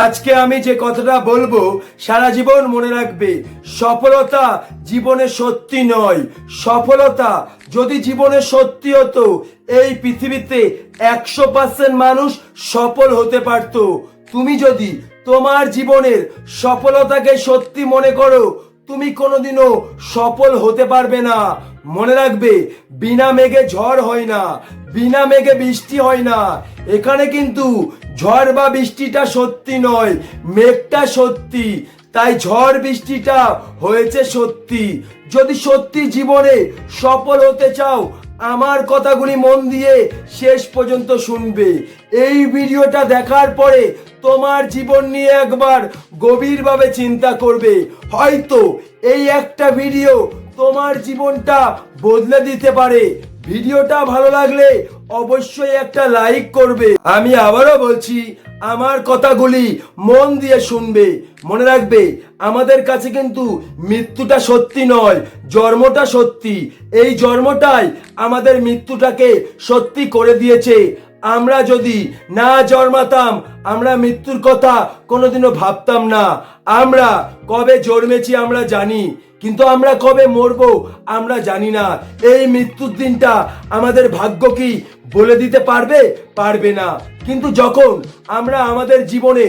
আজকে আমি যে কথাটা বলবো সারা জীবন মনে রাখবে। সফলতা জীবনে সত্যি নয়। সফলতা যদি জীবনে সত্যি হতো এই পৃথিবীতে 100% মানুষ সফল হতে পারত। তুমি যদি তোমার জীবনের সফলতাকে সত্যি মনে করো তুমি কোনোদিনও সফল হতে পারবে না। মনে রাখবে, বিনা মেঘে ঝড় হয় না, বিনা মেঘে বৃষ্টি হয় না। এখানে কিন্তু ঝড় বা বৃষ্টিটা সত্যি নয়, মেঘটা সত্যি। তাই ঝড় বৃষ্টিটা হয়েছে সত্যি। যদি সত্যি জীবনে সফল হতে চাও আমার কথাগুলি মন দিয়ে শেষ পর্যন্ত শুনবে। এই ভিডিওটা দেখার পরে তোমার জীবন নিয়ে একবার গভীরভাবে চিন্তা করবে। হয়তো এই একটা ভিডিও তোমার জীবনটা বদলে দিতে পারে। ভিডিওটা ভালো লাগলে অবশ্যই একটা লাইক করবে। আমি আবারও বলছি, আমার কথাগুলি মন দিয়ে শুনবে। মনে রাখবে, আমাদের কাছে কিন্তু মৃত্যুটা সত্যি নয়, জন্মটা সত্যি। এই জন্মটাই আমাদের মৃত্যুটাকে সত্যি করে দিয়েছে। আমরা যদি না জন্মাতাম আমরা মৃত্যুর কথা কোনোদিনও ভাবতাম না। আমরা কবে জন্মেছি আমরা জানি, কিন্তু আমরা কবে মরবো আমরা জানি না। এই মৃত্যুর দিনটা আমাদের ভাগ্য কি বলে দিতে পারবে? পারবে না। কিন্তু যখন আমরা আমাদের জীবনে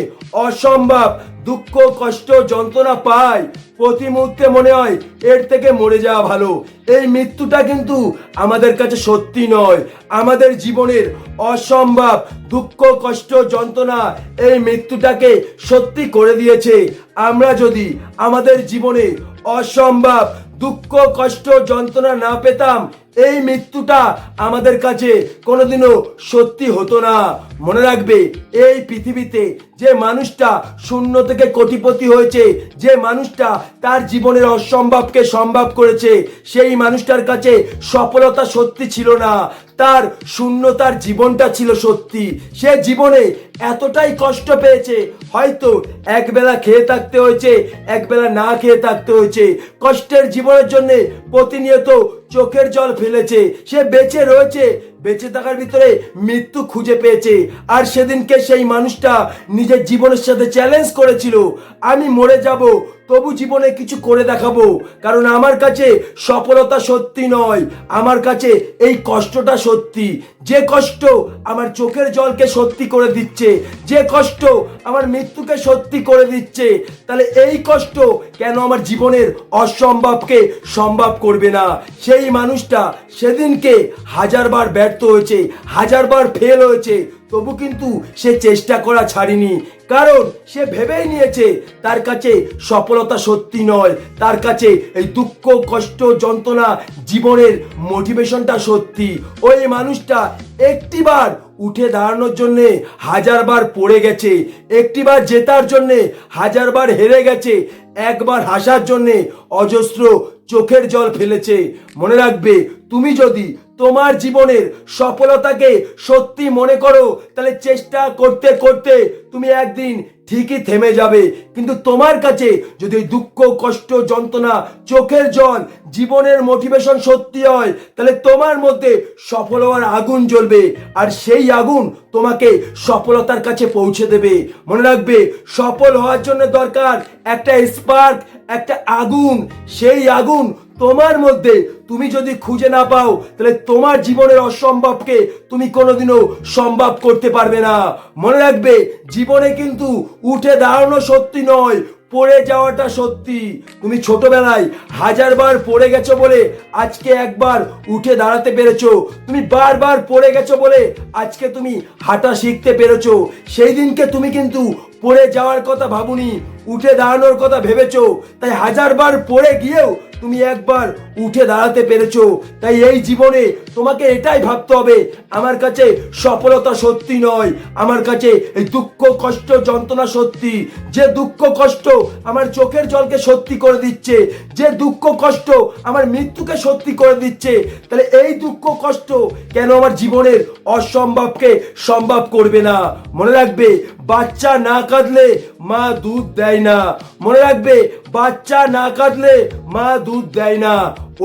অসম্ভব দুঃখ কষ্ট যন্ত্রণা পাই প্রতি মুহূর্তে মনে হয় এর থেকে মরে যাওয়া ভালো। এই মৃত্যুটা কিন্তু আমাদের কাছে সত্যি নয়। আমাদের জীবনের অসম্ভব দুঃখ কষ্ট যন্ত্রণা এই মৃত্যুটাকে সত্যি করে দিয়েছে। আমরা যদি আমাদের জীবনে অসম্ভব দুঃখ কষ্ট যন্ত্রণা না পেতাম এই মৃত্যুটা আমাদের কাছে কোনোদিনও সত্যি হতো না। মনে রাখবে, এই পৃথিবীতে যে মানুষটা শূন্য থেকে কোটিপতি হয়েছে, যে মানুষটা তার জীবনের অসম্ভবকে সম্ভব করেছে, সেই মানুষটার কাছে সফলতা সত্যি ছিল না, তার শূন্যতার জীবনটা ছিল সত্যি। সে জীবনে এতটাই কষ্ট পেয়েছে, হয়তো একবেলা খেয়ে থাকতে হয়েছে, একবেলা না খেয়ে থাকতে হয়েছে। কষ্টের জীবনের জন্য প্রতিনিয়ত চোখের জল ফেলেছে। সে বেঁচে রয়েছে, বেঁচে থাকার ভিতরে মৃত্যু খুঁজে পেয়েছে। আর সেদিনকে সেই মানুষটা নিজের জীবনের সাথে চ্যালেঞ্জ করেছিল, আমি মরে যাব তবু জীবনে কিছু করে দেখাবো। কারণ আমার কাছে সফলতা সত্যি নয়, আমার কাছে এই কষ্টটা সত্যি। যে কষ্ট আমার চোখের জলকে সত্যি করে দিচ্ছে, যে কষ্ট আমার মৃত্যুকে সত্যি করে দিচ্ছে, তাহলে এই কষ্ট কেন আমার জীবনের অসম্ভবকে সম্ভব করবে না? সেই মানুষটা সেদিনকে হাজারবার ব্যর্থ হয়েছে, হাজারবার ফেল হয়েছে, তবু কিন্তু সে চেষ্টা করা ছাড়েনি। কারণ সে ভেবেই নিয়েছে তার কাছে সফলতা সত্যি নয়, তার কাছে এই দুঃখ কষ্ট যন্ত্রণা জীবনের মোটিভেশনটা সত্যি। ওই মানুষটা একটিবার উঠে দাঁড়ানোর জন্য হাজারবার পড়ে গেছে, একটিবার জেতার জন্য হাজারবার হেরে গেছে, একবার হাসার জন্য অজস্র চোখের জল ফেলেছে। মনে রাখবে, তুমি যদি তোমার জীবনের সফলতাকে সত্যি মনে করো তাহলে চেষ্টা করতে করতে তুমি একদিন ঠিকই থেমে যাবে। কিন্তু তোমার কাছে যদি দুঃখ কষ্ট যন্ত্রণা চোখের জল জীবনের মোটিভেশন সত্যি হয় তাহলে তোমার মধ্যে সফল হওয়ার আগুন জ্বলবে, আর সেই আগুন তোমাকে সফলতার কাছে পৌঁছে দেবে। মনে রাখবে, সফল হওয়ার জন্য দরকার একটা স্পার্ক, একটা আগুন। সেই আগুন তোমার মধ্যে তুমি যদি খুঁজে না পাও তাহলে তোমার জীবনের অসম্ভবকে তুমি কোনোদিনও সম্ভব করতে পারবে না। মনে রাখবে, জীবনে কিন্তু উঠে দাঁড়ানো সত্যি নয়, পড়ে যাওয়াটা সত্যি। তুমি ছোটবেলায় হাজারবার পড়ে গেছো বলে আজকে একবার উঠে দাঁড়াতে পেরেছো। তুমি বারবার পড়ে গেছো বলে আজকে তুমি হাঁটা শিখতে পেরেছো। সেই দিনকে তুমি কিন্তু পড়ে যাওয়ার কথা ভাবুনি, উঠে দাঁড়ানোর কথা ভেবেছো। তাই হাজারবার পড়ে গিয়েও তুমি একবার উঠে দাঁড়াতে পেরেছো। তাই এই জীবনে তোমাকে এটাই ভাবতে হবে, আমার কাছে সফলতা সত্যি নয়, আমার কাছে এই দুঃখ কষ্ট যন্ত্রণা সত্যি। যে দুঃখ কষ্ট আমার চোখের জলকে সত্যি করে দিচ্ছে, যে দুঃখ কষ্ট আমার মৃত্যুকে সত্যি করে দিচ্ছে, তাহলে এই দুঃখ কষ্ট কেন আমার জীবনের অসম্ভবকে সম্ভব করবে না? মনে রাখবে, বাচ্চা না কাঁদলে মা দুধ দেয় না। মনে রাখবে, বাচ্চা না কাঁদলে মা দুধ দেয় না।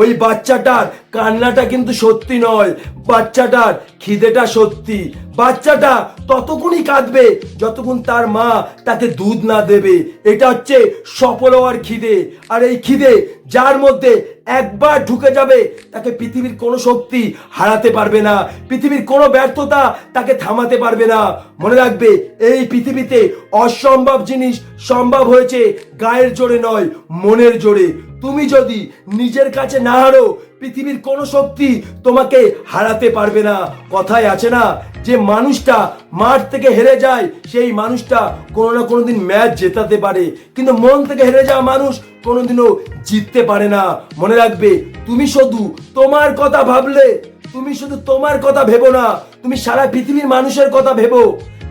ওই বাচ্চাটার কান্নাটা কিন্তু সত্যি নয়, বাচ্চাটার খিদেটা সত্যি। বাচ্চাটা ততক্ষণই কাঁদবে যতক্ষণ তার মা তাকে দুধ না দেবে। এটা হচ্ছে সফল হওয়ার খিদে। আর এই খিদে যার মধ্যে একবার ঢুকে যাবে তাকে পৃথিবীর কোনো শক্তি হারাতে পারবে না, পৃথিবীর কোনো ব্যর্থতা তাকে থামাতে পারবে না। মনে রাখবে, এই পৃথিবীতে অসম্ভব জিনিস সম্ভব হয়েছে গায়ের জোরে নয়, মনের জোরে। তুমি যদি নিজের কাছে না হারো, পৃথিবীর কোনো শক্তি তোমাকে হারাতে পারবে না। কথায় আছে না, যে মানুষটা মাঠ থেকে হেরে যায় সেই মানুষটা কোনো না কোনো দিন ম্যাচ জেতাতে পারে, কিন্তু মন থেকে হেরে যাওয়া মানুষ কোনোদিনও জিততে পারে না। মনে রাখবে, তুমি শুধু তোমার কথা ভাবলে, তুমি শুধু তোমার কথা ভেবো না, তুমি সারা পৃথিবীর মানুষের কথা ভেবো।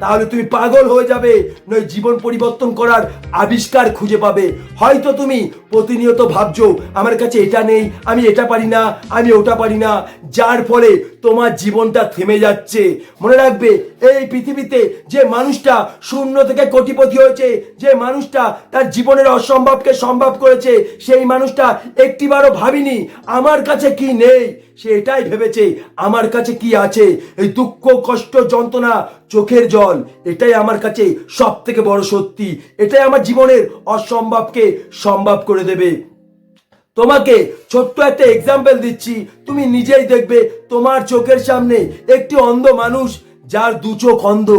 তাহলে তুমি পাগল হয়ে যাবে, নয় জীবন পরিবর্তন করার আবিষ্কার খুঁজে পাবে। হয়তো তুমি প্রতিনিয়ত ভাবছো আমার কাছে এটা নেই, আমি এটা পারি না, আমি ওটা পারি না, যার ফলে তোমার জীবনটা থেমে যাচ্ছে। মনে রাখবে, এই পৃথিবীতে যে মানুষটা শূন্য থেকে কোটিপতি হয়েছে, যে মানুষটা তার জীবনের অসম্ভবকে সম্ভব করেছে, সেই মানুষটা একটিবারও ভাবিনি আমার কাছে কি নেই। সে এটাই ভেবেছে আমার কাছে কি আছে। এই দুঃখ, কষ্ট, যন্ত্রণা, চোখের জল, এটাই আমার কাছে সব থেকে বড় সত্যি। এটাই আমার জীবনের অসম্ভবকে সম্ভব করে দেবে। তোমাকে ছোট্ট একটা এক্সাম্পল দিচ্ছি, তুমি নিজেই দেখবে তোমার চোখের সামনে একটি অন্ধ মানুষ, যার দু চোখ অন্ধ।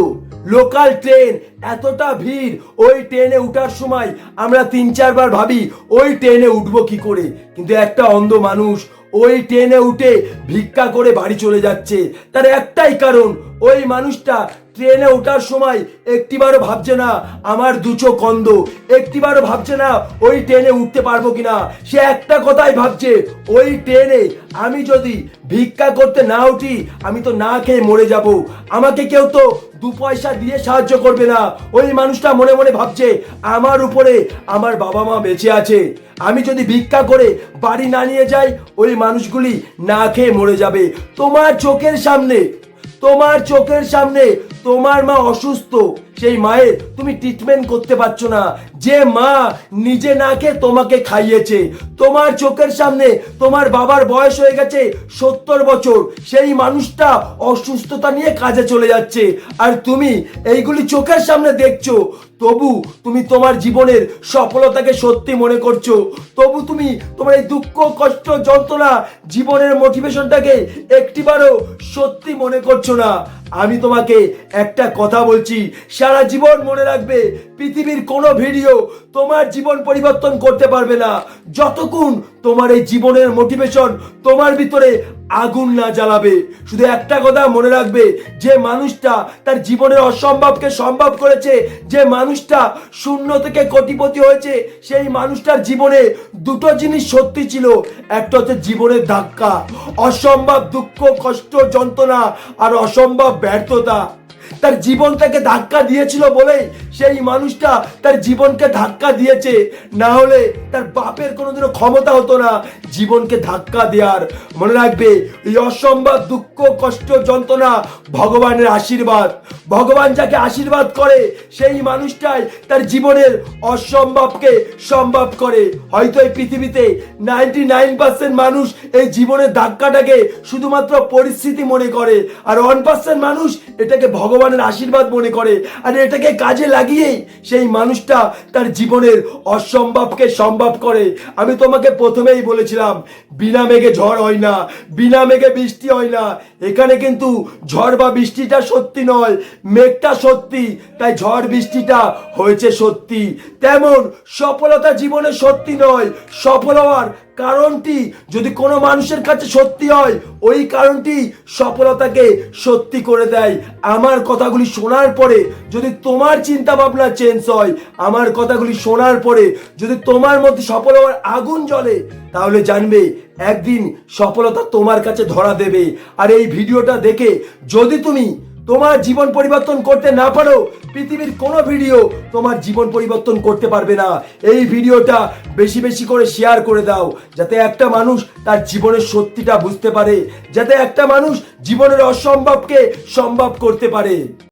লোকাল ট্রেন, এতটা ভিড়, ওই ট্রেনে উঠার সময় আমরা 3-4 বার ভাবি ওই ট্রেনে উঠবো কি করে, কিন্তু একটা অন্ধ মানুষ ওই ট্রেনে উঠে ভিক্ষা করে বাড়ি চলে যাচ্ছে। তার একটাই কারণ, ওই মানুষটা ট্রেনে ওঠার সময় একটিবারও ভাবছে না আমার দু চোখ অন্ধ, একটিবারও ভাবছে না ওই ট্রেনে উঠতে পারবো কিনা। সে একটা কথাই ভাবছে, ওই ট্রেনে আমি যদি ভিক্ষা করতে না উঠি আমি তো না খেয়ে মরে যাব, আমাকে কেউ তো 2 পয়সা দিয়ে সাহায্য করবে না। ওই মানুষটা মনে মনে ভাবছে আমার উপরে আমার বাবা মা বেঁচে আছে, আমি যদি ভিক্ষা করে বাড়ি না নিয়ে যাই ওই মানুষগুলি না খেয়ে মরে যাবে। তোমার চোখের সামনে, তোমার চোখের সামনে তোমার মা অসুস্থ, সেই মায়ের তুমি ট্রিটমেন্ট করতে পারছো না। যে মা নিজে না খেয়ে তোমাকে খাইয়েছে, তোমার চোখের সামনে তোমার বাবার বয়স হয়ে গেছে 70 বছর, সেই মানুষটা অসুস্থতা নিয়ে কাজে চলে যাচ্ছে, আর তুমি এইগুলি চোখের সামনে দেখছো। তবু তুমি তোমার জীবনের সফলতাকে সত্যি মনে করছো, তবু তুমি তোমার এই দুঃখ, কষ্ট, যন্ত্রণা, জীবনের মোটিভেশনটাকে একটিবারও সত্যি মনে করছো না। আমি তোমাকে একটা কথা বলছি, সারা জীবন মনে রাখবে, পৃথিবীর কোনো ভিডিও তোমার জীবন পরিবর্তন করতে পারবে না যতক্ষণ তোমার এই জীবনের মোটিভেশন তোমার ভিতরে আগুন না জ্বালাবে। শুধু একটা কথা মনে রাখবে, যে মানুষটা তার জীবনের অসম্ভবকে সম্ভব করেছে, যে মানুষটা শূন্য থেকে কোটিপতি হয়েছে, সেই মানুষটার জীবনে দুটো জিনিস সত্যি ছিল। একটা হচ্ছে জীবনের ধাক্কা, অসম্ভব দুঃখ, কষ্ট, যন্ত্রণা আর অসম্ভব ব্যর্থতা। তার জীবনটাকে ধাক্কা দিয়েছিল বলেই সেই মানুষটা তার জীবনকে ধাক্কা দিয়েছে, না হলে তার বাপের কোনোদিনও ক্ষমতা হতো না জীবনকে ধাক্কা দেওয়ার। মনে রাখবে, এই অসম্ভব দুঃখ, কষ্ট, যন্ত্রণা ভগবানের আশীর্বাদ। ভগবান যাকে আশীর্বাদ করে সেই মানুষটাই তার জীবনের অসম্ভবকে সম্ভব করে। হয়তো এই পৃথিবীতে 99% মানুষ এই জীবনের ধাক্কাটাকে শুধুমাত্র পরিস্থিতি মনে করে, আর 1% মানুষ এটাকে ভগবানের আশীর্বাদ মনে করে, আর এটাকে কাজে লাগিয়েই সেই মানুষটা তার জীবনের অসম্ভবকে সম্ভব করে। আমি তোমাকে প্রথমেই বলেছিলাম, বিনা মেঘে ঝড় হয় না, বিনা মেঘে বৃষ্টি হয় না। এখানে কিন্তু ঝড় বা বৃষ্টিটা সত্যি নয়, মেঘটা সত্যি, তাই ঝড় বৃষ্টিটা হয়েছে সত্যি। তেমন সফলতা জীবনে সত্যি নয়, সফল হওয়ার কারণটি যদি কোনো মানুষের কাছে সত্যি হয়, ওই কারণটি সফলতাকে সত্যি করে দেয়। আমার কথাগুলি শোনার পরে যদি তোমার চিন্তা ভাবনা চেঞ্জ হয়, আমার কথাগুলি শোনার পরে যদি তোমার মধ্যে সফল হওয়ার আগুন জ্বলে, তাহলে জানবে একদিন সফলতা তোমার কাছে ধরা দেবে। আর এই ভিডিওটা দেখে যদি তুমি তোমার জীবন পরিবর্তন করতে না পারো, পৃথিবীর কোনো ভিডিও তোমার জীবন পরিবর্তন করতে পারবে না। এই ভিডিওটা বেশি বেশি করে শেয়ার করে দাও, যাতে একটা মানুষ তার জীবনের সত্যিটা বুঝতে পারে, যাতে একটা মানুষ জীবনের অসম্ভবকে সম্ভব করতে পারে।